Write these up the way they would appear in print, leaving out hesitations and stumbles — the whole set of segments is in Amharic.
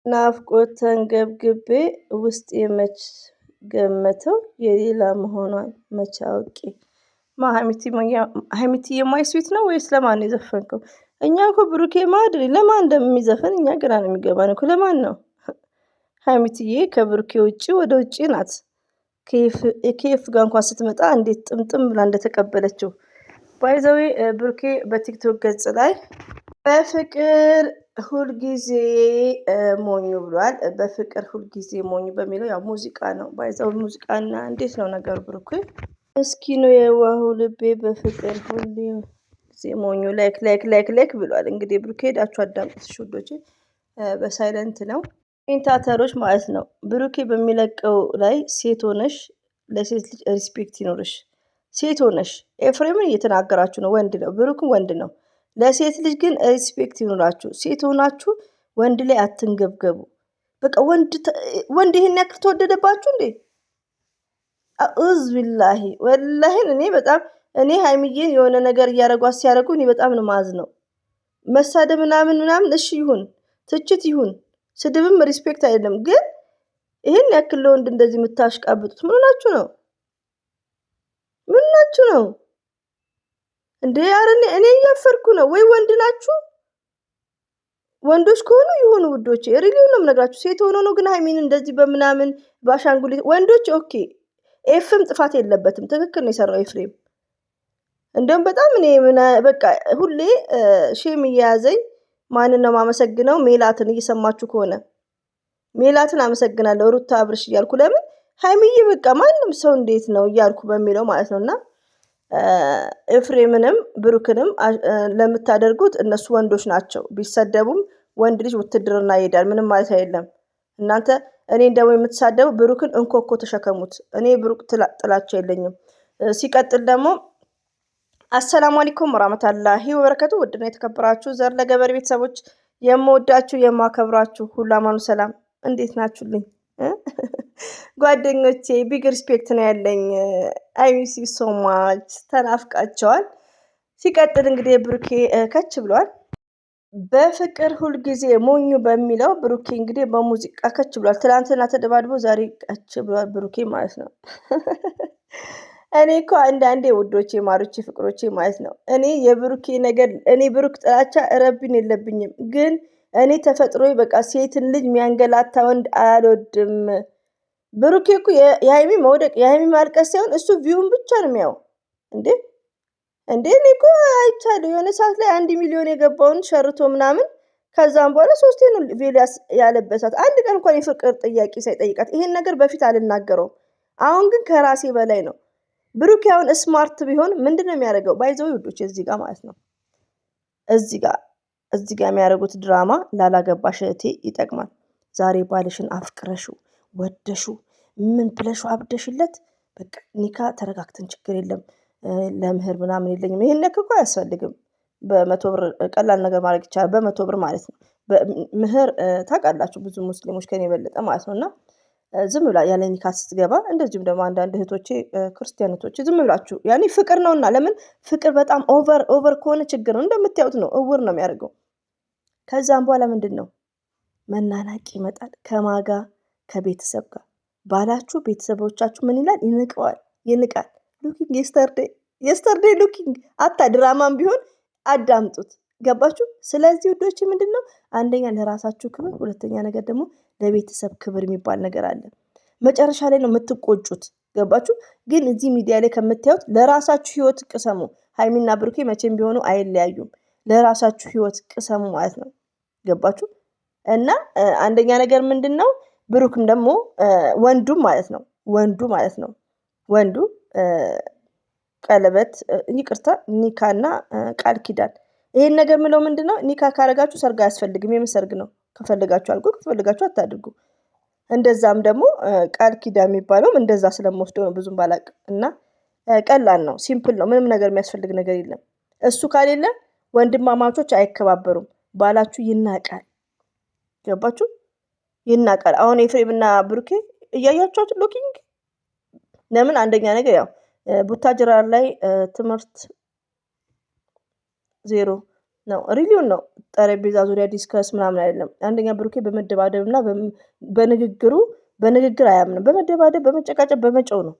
ናፍቆት ተንገብግቤ ውስጥ መች ገመተው የሌላ መሆኗን መች አውቄ። ሀይሚትዬ ማይ ስዊት ነው ወይስ ለማን ነው የዘፈንከው? እኛ እኮ ብሩኬ ማድሪ ለማን እንደሚዘፈን እኛ ግራ ነው የሚገባን እኮ ለማን ነው? ሀይሚትዬ ከብሩኬ ውጪ ወደ ውጪ ናት። ከኬፍ ጋር እንኳን ስትመጣ እንዴት ጥምጥም ብላ እንደተቀበለችው ባይ ዘ ዌይ ብሩኬ በቲክቶክ ገጽ ላይ በፍቅር ሁልጊዜ ሞኙ ብሏል። በፍቅር ሁልጊዜ ሞኙ በሚለው ያው ሙዚቃ ነው ባይዘው ሙዚቃና እንዴት ነው ነገሩ? ብሩኬ ምስኪኑ የዋሁ ልቤ በፍቅር ሁሌ ጊዜ ሞኙ ላይክ ብሏል። እንግዲህ ብሩኬ ሄዳችሁ አዳምጡት ውዶቼ። በሳይለንት ነው ኢንታተሮች ማለት ነው። ብሩኬ በሚለቀው ላይ ሴት ሆነሽ ለሴት ልጅ ሪስፔክት ይኖርሽ። ሴት ሆነሽ ኤፍሬምን እየተናገራችሁ ነው። ወንድ ነው ብሩክም ወንድ ነው። ለሴት ልጅ ግን ሪስፔክት ይኖራችሁ። ሴት ሆናችሁ ወንድ ላይ አትንገብገቡ። በቃ ወንድ ይሄን ያክል ተወደደባችሁ እንዴ? አኡዝ ቢላሂ ወላሂ እኔ ሀይሚዬን የሆነ ነገር እያረጓት ሲያረጉ እኔ በጣም ነው ማዝነው። መሳደብ ምናምን እሺ ይሁን፣ ትችት ይሁን፣ ስድብም ሪስፔክት አይደለም። ግን ይሄን ያክል ለወንድ እንደዚህ የምታሽቃብጡት ምን ሆናችሁ ነው? ምን ናችሁ ነው እንዴ? ኧረ እኔ እያፈርኩ ነው። ወይ ወንድ ናችሁ? ወንዶች ከሆኑ ይሁኑ ውዶቼ፣ ሪሊው ነው የምነግራችሁ። ሴት ሆኖ ነው ግን ሀይሚን እንደዚህ በምናምን በአሻንጉሊት ወንዶች ኦኬ። ኤፍም ጥፋት የለበትም። ትክክል ነው የሰራው ኤፍሬም። እንደውም በጣም እኔ በቃ ሁሌ ሼም እየያዘኝ ማንን ነው ማመሰግነው? ሜላትን እየሰማችሁ ከሆነ ሜላትን አመሰግናለሁ። ሩታ አብርሽ እያልኩ ለምን ሀይሚዬ በቃ ማንም ሰው እንዴት ነው እያልኩ በሚለው ማለት ነውና ኤፍሬምንም ብሩክንም ለምታደርጉት እነሱ ወንዶች ናቸው። ቢሰደቡም ወንድ ልጅ ውትድርና ይሄዳል። ምንም ማለት አይደለም። እናንተ እኔ ደግሞ የምትሳደቡ ብሩክን እንኮኮ ተሸከሙት። እኔ ብሩክ ጥላቸው የለኝም። ሲቀጥል ደግሞ አሰላሙ አለይኩም ወራህመቱላሂ ወበረከቱ። ውድና የተከበራችሁ ዘር ለገበሬ ቤተሰቦች የምወዳችሁ የማከብራችሁ ሁሉ አማኑ ሰላም፣ እንዴት ናችሁልኝ? ጓደኞቼ ቢግ ሪስፔክት ነው ያለኝ። አይ ሚስ ዩ ሶ ማች። ተናፍቃቸዋል። ሲቀጥል እንግዲህ ብሩኬ ከች ብሏል። በፍቅር ሁልጊዜ ሞኙ በሚለው ብሩኬ እንግዲህ በሙዚቃ ከች ብሏል። ትላንትና ተደባድቦ ዛሬ ከች ብሏል ብሩኬ ማለት ነው። እኔ እኮ አንዳንዴ ውዶቼ ማሮቼ ፍቅሮቼ ማለት ነው እኔ የብሩኬ ነገር እኔ ብሩክ ጥላቻ ረብን የለብኝም። ግን እኔ ተፈጥሮ በቃ ሴትን ልጅ የሚያንገላታ ወንድ አልወድም። ብሩኬ እኮ የሀይሚ መውደቅ የሀይሚ ማልቀስ ሳይሆን እሱ ቪውን ብቻ ነው የሚያው እንዴ እኔ እኮ አይቻለሁ። የሆነ ሰዓት ላይ 1 ሚሊዮን የገባውን ሸርቶ ምናምን ከዛም በኋላ 3 ነው ቬሊያስ ያለበሳት። አንድ ቀን እንኳን የፍቅር ጥያቄ ሳይጠይቃት ይሄን ነገር በፊት አልናገረውም። አሁን ግን ከራሴ በላይ ነው። ብሩክ አሁን ስማርት ቢሆን ምንድነው የሚያደርገው? ባይዘው ውዶች እዚህ ጋር ማለት ነው እዚህ ጋር የሚያደርጉት ድራማ ላላገባሽ እህቴ ይጠቅማል። ዛሬ ባልሽን አፍቅረሹ ወደሹ ምን ብለሹ አብደሽለት በቃ ኒካ ተረጋግተን ችግር የለም ለምህር ምናምን የለኝም። ይሄን ነክ እኮ አያስፈልግም። በ100 ብር ቀላል ነገር ማድረግ ይቻላል። በ100 ብር ማለት ነው። ምህር ታውቃላችሁ ብዙ ሙስሊሞች ከኔ የበለጠ ማለት ነውና ዝም ብላ ያለ ኒካ ስትገባ እንደዚሁም ደግሞ አንዳንድ እህቶቼ ክርስቲያኖቶች ዝም ብላችሁ ያኔ ፍቅር ነውና ለምን ፍቅር በጣም ኦቨር ከሆነ ችግር ነው። እንደምታዩት ነው እውር ነው የሚያደርገው። ከዛም በኋላ ምንድነው መናናቅ ይመጣል። ከማጋ ከቤተሰብ ጋር ባላችሁ ቤተሰቦቻችሁ ምን ይላል? ይንቃል። ሉኪንግ የስተርዴይ ሉኪንግ አታ ድራማም ቢሆን አዳምጡት። ገባችሁ? ስለዚህ ውዶች ምንድነው አንደኛ ለራሳችሁ ክብር፣ ሁለተኛ ነገር ደግሞ ለቤተሰብ ክብር የሚባል ነገር አለ። መጨረሻ ላይ ነው የምትቆጩት። ገባችሁ? ግን እዚህ ሚዲያ ላይ ከምታዩት ለራሳችሁ ህይወት ቅሰሙ። ሀይሚና ብሩኬ መቼም ቢሆኑ አይለያዩም። ለራሳችሁ ህይወት ቅሰሙ ማለት ነው። ገባችሁ? እና አንደኛ ነገር ምንድነው ብሩክም ደግሞ ወንዱ ማለት ነው ወንዱ ቀለበት ይቅርታ ኒካና ቃል ኪዳን ይሄን ነገር ምለው ምንድነው ኒካ ካረጋችሁ ሰርግ አያስፈልግም። የምሰርግ ነው። ከፈልጋችሁ አልኩ ከፈልጋችሁ አታድርጉ። እንደዛም ደግሞ ቃል ኪዳን የሚባለውም እንደዛ ስለምወስደው ነው ብዙም ባላቅ እና ቀላል ነው። ሲምፕል ነው። ምንም ነገር የሚያስፈልግ ነገር የለም። እሱ ካሌለ ወንድማማቾች አይከባበሩም። ባላችሁ ይናቃል። ገባችሁ? ይናቃል። አሁን ኤፍሬምና ብሩኬ እያያችኋቸው ሎኪንግ ለምን አንደኛ ነገር ያው ቡታጅራ ላይ ትምህርት 0 ነው ሪሊውን ነው። ጠረጴዛ ዙሪያ ዲስከስ ምናምን አይደለም። አንደኛ ብሩኬ በመደባደብና በንግግር አያምንም። በመደባደብ በመጨቃጨብ በመጨው ነው።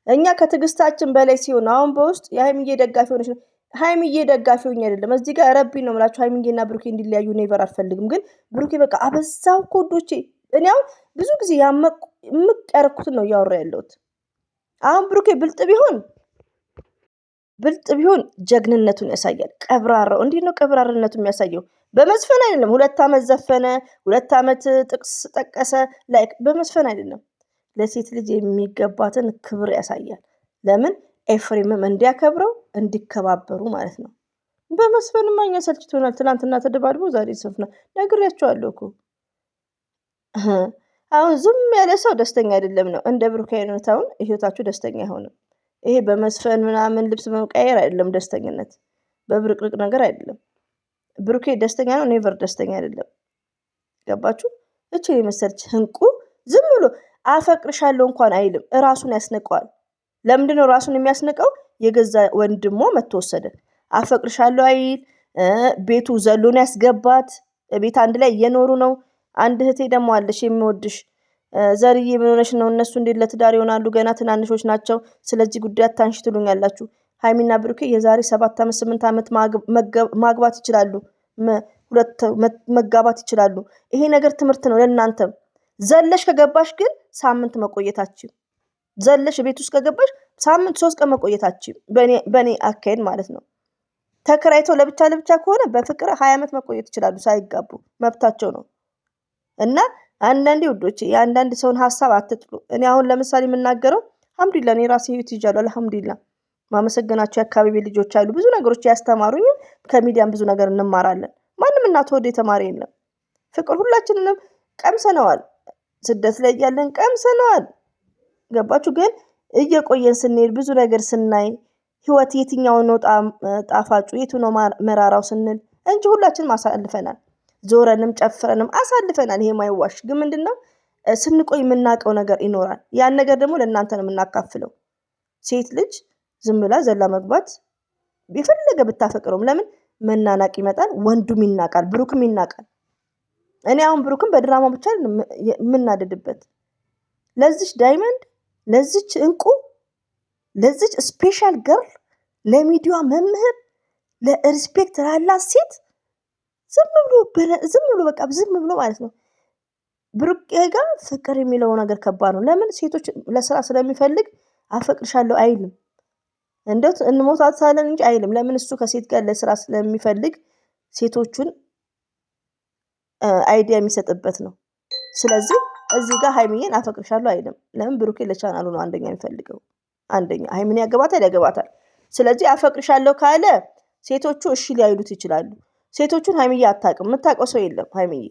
እኛ ከትዕግስታችን በላይ ሲሆን አሁን በውስጥ የሀይሚዬ ደጋፊ ሆነች ነው። ሀይሚዬ ደጋፊ ሆኜ አይደለም እዚህ ጋር ረቢ ነው የምላችሁ። ሀይሚዬና ብሩኬ እንዲለያዩ ኔቨር አልፈልግም። ግን ብሩኬ በቃ አበዛው እኮ ወዶቼ። እኔ አሁን ብዙ ጊዜ ምቅ ያረኩትን ነው እያወራ ያለሁት። አሁን ብሩኬ ብልጥ ቢሆን ጀግንነቱን ያሳያል። ቀብራራው እንዴት ነው ቀብራርነቱ የሚያሳየው? በመዝፈን አይደለም። 2 ዓመት ዘፈነ፣ 2 ዓመት ጥቅስ ጠቀሰ። ላይክ በመዝፈን አይደለም። ለሴት ልጅ የሚገባትን ክብር ያሳያል። ለምን ኤፍሬምም እንዲያከብረው እንዲከባበሩ ማለት ነው። በመስፈንማ እኛ ሰልችቶናል። ትናንትና ተደባድቦ ዛሬ ይሰፍናል። ነግሬያቸዋለሁ እኮ። አሁን ዝም ያለ ሰው ደስተኛ አይደለም ነው። እንደ ብሩክ አይነታውን ህይወታችሁ ደስተኛ አይሆንም። ይሄ በመስፈን ምናምን ልብስ በመቀየር አይደለም ደስተኝነት፣ በብርቅርቅ ነገር አይደለም። ብሩኬ ደስተኛ ነው፣ ኔቨር ደስተኛ አይደለም። ገባችሁ? እቺ የመሰለች ህንቁ ዝም ብሎ አፈቅርሻለሁ እንኳን አይልም። ራሱን ያስነቀዋል። ለምንድነው ራሱን የሚያስነቀው? የገዛ ወንድሞ መተወሰደ አፈቅርሻለሁ አይል። ቤቱ ዘሎን ያስገባት። ቤት አንድ ላይ እየኖሩ ነው። አንድ እህቴ ደግሞ አለሽ የሚወድሽ ዘርዬ ምን ሆነሽ ነው? እነሱ እንዴት ለትዳር ይሆናሉ? ገና ትናንሾች ናቸው። ስለዚህ ጉዳይ አታንሺ ትሉኛላችሁ። ሀይሚና ብሩኬ የዛሬ 7 ዓመት 8 ዓመት ማግባት ይችላሉ። መጋባት ይችላሉ። ይሄ ነገር ትምህርት ነው ለእናንተም። ዘለሽ ከገባሽ ግን ሳምንት መቆየታችሁ፣ ዘለሽ ቤት ውስጥ ከገባሽ ሳምንት 3 ቀን መቆየታችሁ በእኔ አካሄድ ማለት ነው። ተከራይተው ለብቻ ከሆነ በፍቅር 20 ዓመት መቆየት ይችላሉ ሳይጋቡ፣ መብታቸው ነው። እና አንዳንዴ ውዶቼ የአንዳንድ ሰውን ሀሳብ አትጥሉ። እኔ አሁን ለምሳሌ የምናገረው አልሐምዱሊላህ እኔ ራሴ ህይወት ይዣለሁ። አልሐምዱሊላህ ማመሰገናቸው የአካባቢ ልጆች አሉ። ብዙ ነገሮች ያስተማሩኝ። ከሚዲያም ብዙ ነገር እንማራለን። ማንም እናት ወደ የተማረ የለም። ፍቅር ሁላችንንም ቀምሰነዋል። ስደት ላይ ያለን ቀምሰነዋል። ገባችሁ? ግን እየቆየን ስንሄድ ብዙ ነገር ስናይ ህይወት የትኛው ነው ጣፋጩ የቱ ነው መራራው ስንል እንጂ ሁላችንም አሳልፈናል። ዞረንም ጨፍረንም አሳልፈናል። ይሄ ማይዋሽ ግን ምንድነው ስንቆይ የምናውቀው ነገር ይኖራል። ያን ነገር ደግሞ ለእናንተ ነው የምናካፍለው። ሴት ልጅ ዝም ብላ ዘላ መግባት የፈለገ ብታፈቅረውም ለምን መናናቅ ይመጣል። ወንዱም ይናቃል፣ ብሩክም ይናቃል። እኔ አሁን ብሩክም በድራማ ብቻ የምናደድበት ለዚች ዳይመንድ፣ ለዚች እንቁ፣ ለዚች ስፔሻል ገርል፣ ለሚዲያ መምህር፣ ለሪስፔክት ላላት ሴት ዝም ብሎ በቃ ዝም ብሎ ማለት ነው። ብሩክ ጋር ፍቅር የሚለው ነገር ከባድ ነው። ለምን ሴቶች ለስራ ስለሚፈልግ አፈቅርሻለሁ አይልም። እንደት እንሞታታለን እንጂ አይልም። ለምን እሱ ከሴት ጋር ለስራ ስለሚፈልግ ሴቶቹን አይዲያ የሚሰጥበት ነው። ስለዚህ እዚህ ጋር ሀይሚዬን አፈቅርሻለሁ አይልም። ለምን ብሩኬ ለቻናሉ ነው አንደኛ የሚፈልገው። አንደኛ ሀይሚን ያገባታል። ስለዚህ አፈቅርሻለሁ ካለ ሴቶቹ እሺ ሊያይሉት ይችላሉ። ሴቶቹን ሀይሚዬ አታውቅም። የምታውቀው ሰው የለም። ሀይሚዬ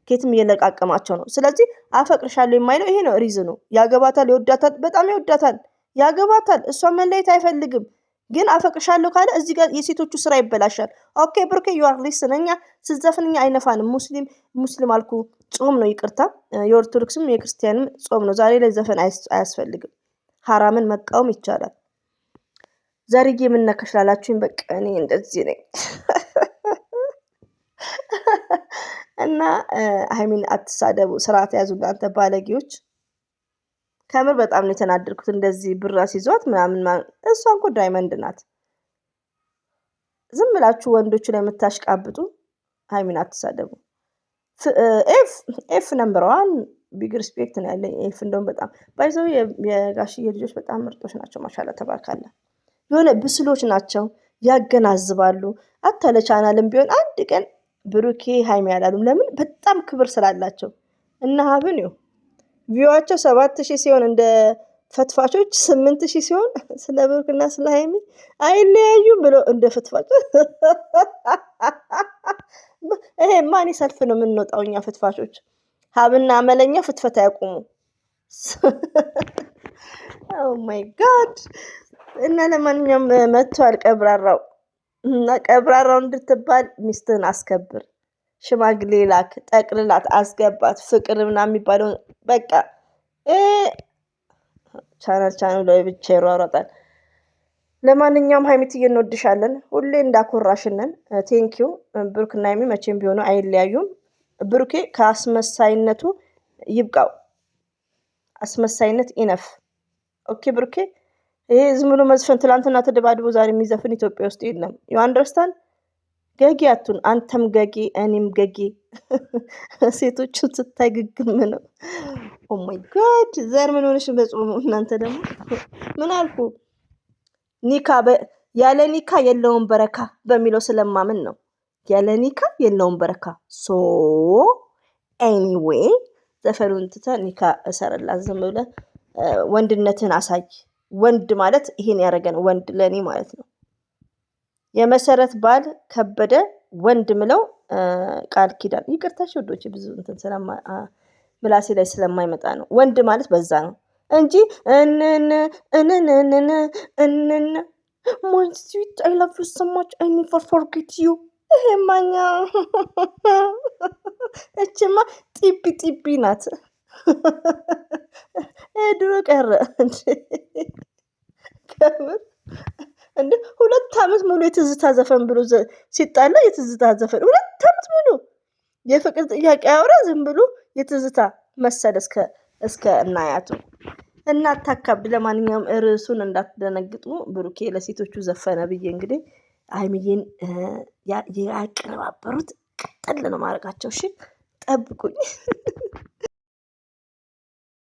ኬትም እየለቃቀማቸው ነው። ስለዚህ አፈቅርሻለሁ የማይለው ይሄ ነው ሪዝኑ። ያገባታል፣ ይወዳታል፣ በጣም ይወዳታል፣ ያገባታል። እሷን መለየት አይፈልግም። ግን አፈቅርሻለሁ ካለ እዚህ ጋር የሴቶቹ ስራ ይበላሻል። ኦኬ ብሩኬ ዩ አር ሊስን። እኛ ስዘፍንኛ አይነፋንም። ሙስሊም አልኩ ጾም ነው ይቅርታ። የኦርቶዶክስም የክርስቲያንም ጾም ነው። ዛሬ ላይ ዘፈን አያስፈልግም። ሀራምን መቃወም ይቻላል። ዛሬዬ የምነካሽ ላላችሁኝ በቃ እኔ እንደዚህ ነኝ። እና ሀይሚን አትሳደቡ፣ ስርዓት ያዙ እናንተ ባለጌዎች። ከምር በጣም ነው የተናደድኩት። እንደዚህ ብር አስይዟት ምናምን። እሷ እንኳ ዳይመንድ ናት። ዝም ብላችሁ ወንዶች ላይ የምታሽቃብጡ ሀይሚን አትሳደቡ። ኤፍ ነምበር 1 ቢግ ሪስፔክት ነው ያለኝ። ኤፍ እንደውም በጣም ባይዘው የጋሽዬ ልጆች በጣም ምርጦች ናቸው። ማሻላ ተባርካለ። የሆነ ብስሎች ናቸው፣ ያገናዝባሉ። አታለ ቻናልም ቢሆን አንድ ቀን ብሩኬ ሀይሚ ያላሉም። ለምን? በጣም ክብር ስላላቸው። እና ሀብን ቪዋቸው 7000 ሲሆን እንደ ፈትፋቾች 8000 ሲሆን ስለ ብሩክና ስለ ሀይሚ አይለያዩም ብሎ እንደ ፈትፋጭ። ይሄ ማን ሰልፍ ነው የምንወጣው እኛ ፈትፋቾች። ሀብና አመለኛ ፍትፈት ያቁሙ። ኦ ማይ ጋድ። እና ለማንኛውም መጥቷል ቀብራራው። እና ቀብራራው እንድትባል ሚስትህን አስከብር። ሽማግሌ ላክ፣ ጠቅልላት፣ አስገባት። ፍቅር ምናምን የሚባለው በቃ ቻናል ላይ ብቻ ይሯሯጣል። ለማንኛውም ሀይሚትዬ እንወድሻለን፣ ሁሌ እንዳኮራሽነን። ቴንኪዩ። ብሩክና ሀይሚ መቼም ቢሆኑ አይለያዩም። ብሩኬ ከአስመሳይነቱ ይብቃው። አስመሳይነት ኢነፍ። ኦኬ ብሩኬ፣ ይሄ ዝም ብሎ መዝፈን፣ ትላንትና ተደባድቦ ዛሬ የሚዘፍን ኢትዮጵያ ውስጥ የለም። ዩ አንደርስታንድ? ገጊ አቱን፣ አንተም ገጊ እኔም ገጊ። ሴቶቹን ስታይ ግግም ነው። ኦማይ ጋድ፣ ዘር ምን ሆነሽ በጾሙ? እናንተ ደግሞ ምን አልኩ? ኒካ ያለ ኒካ የለውም በረካ በሚለው ስለማምን ነው። ያለ ኒካ የለውም በረካ። ሶ ኤኒዌይ ዘፈኑን ትተህ ኒካ እሰርላት። ዝም ብለህ ወንድነትን አሳይ። ወንድ ማለት ይሄን ያደረገ ነው ወንድ ለእኔ ማለት ነው። የመሰረት ባል ከበደ ወንድ ምለው ቃል ኪዳን። ይቅርታሽ ወዶች ብዙ እንትን ምላሴ ላይ ስለማይመጣ ነው። ወንድ ማለት በዛ ነው እንጂ እንነ ማይ ስዊት አይ ላቭ ዩ ሶ ማች አይ ኔቨር ፎርጌት ዩ። ይሄማኛ እችማ ጢቢ ናት። ድሮ ቀረ ከምር እንደ 2 ዓመት ሙሉ የትዝታ ዘፈን ብሎ ሲጣላ የትዝታ ዘፈን 2 ዓመት ሙሉ የፍቅር ጥያቄ አውራ ዝም ብሎ የትዝታ መሰለ እስከ እናያቱ እና አታካብድ። ለማንኛውም ርዕሱን እንዳትደነግጡ። ብሩኬ ለሴቶቹ ዘፈነ ብዬ እንግዲህ ሀይሚዬን ያቀነባበሩት ቀጠል ነው ማድረጋቸው። እሺ ጠብቁኝ።